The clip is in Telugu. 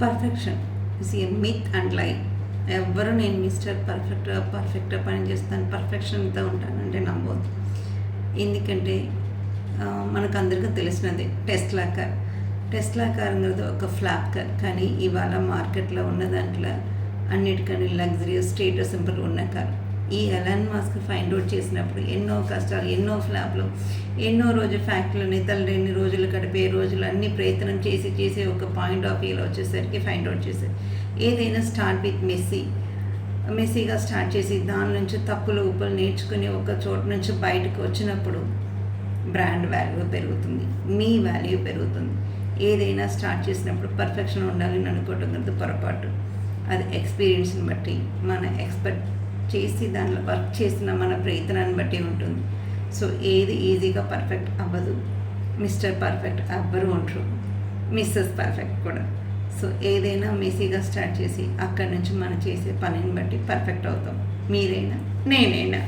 Perfection is a myth and లై. ఎవ్వరు నేను మిస్టర్ పర్ఫెక్ట్గా పని చేస్తాను, పర్ఫెక్షన్తో ఉంటానంటే నమ్మవద్దు. ఎందుకంటే మనకు అందరికీ తెలిసినదే టెస్లా కార్ అనేది ఒక ఫ్లాప్ కార్. కానీ ఇవాళ మార్కెట్లో ఉన్న దాంట్లో అన్నిటికన్నా లగ్జరియస్ స్టేటస్ సింపుల్ ఉన్న కార్. ఈ ఎలాన్ మాస్క్ ఫైండ్ అవుట్ చేసినప్పుడు ఎన్నో కష్టాలు, ఎన్నో ఫ్లాప్లు, ఎన్నో రోజు ఫ్యాక్టరీలని తల్లిని రోజులు గడిపే రోజులు అన్ని ప్రయత్నం చేసి ఒక పాయింట్ ఆఫ్ వ్యూలో వచ్చేసరికి ఫైండ్ అవుట్ చేశారు. ఏదైనా స్టార్ట్ విత్ మెస్సీగా స్టార్ట్ చేసి దాని నుంచి తప్పులు ఉప్పులు నేర్చుకుని ఒక చోటు నుంచి బయటకు వచ్చినప్పుడు బ్రాండ్ వాల్యూ పెరుగుతుంది, మీ వాల్యూ పెరుగుతుంది. ఏదైనా స్టార్ట్ చేసినప్పుడు పర్ఫెక్షన్ ఉండాలని అనుకోవడం కదా పొరపాటు. అది ఎక్స్పీరియన్స్ని బట్టి, మన ఎక్స్పర్ట్ చేసి దాంట్లో వర్క్ చేసిన మన ప్రయత్నాన్ని బట్టి ఉంటుంది. సో ఏది ఈజీగా పర్ఫెక్ట్ అవ్వదు. మిస్టర్ పర్ఫెక్ట్ ఎవ్వరు ఉంటారు, మిస్సెస్ పర్ఫెక్ట్ కూడా. సో ఏదైనా మెస్సీగా స్టార్ట్ చేసి అక్కడి నుంచి మనం చేసే పనిని బట్టి పర్ఫెక్ట్ అవుతాం, మీరైనా నేనైనా.